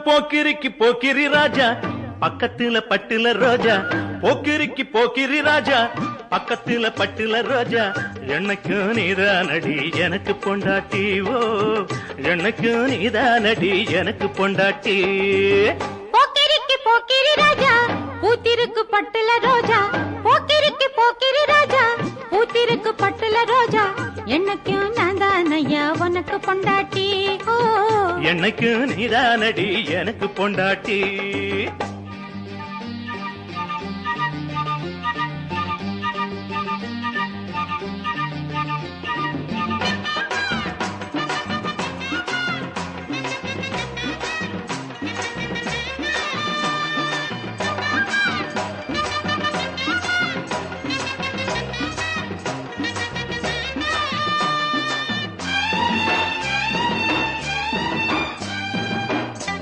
போக்கிரிக்கு போக்கிரி ராஜா பக்கத்துல பட்டுல ரோஜா போக்கிரிக்கு போக்கிரி ராஜா பக்கத்துல பட்டுல ரோஜா எனக்கு நீதானடி எனக்கு பொண்டாட்டி ஓ எனக்கு நீதானடி எனக்கு பொண்டாட்டி போக்கிரிக்கு போக்கிரி ராஜா பூத்திருக்கு பட்டுல ரோஜா போக்கிரிக்கு போக்கிரி ராஜா பூத்திருக்கு பட்டுல ரோஜா எனக்கு நான் தானையா உனக்கு பொண்டாட்டி ஓ எனக்கு நீதானடி எனக்கு பொண்டாட்டி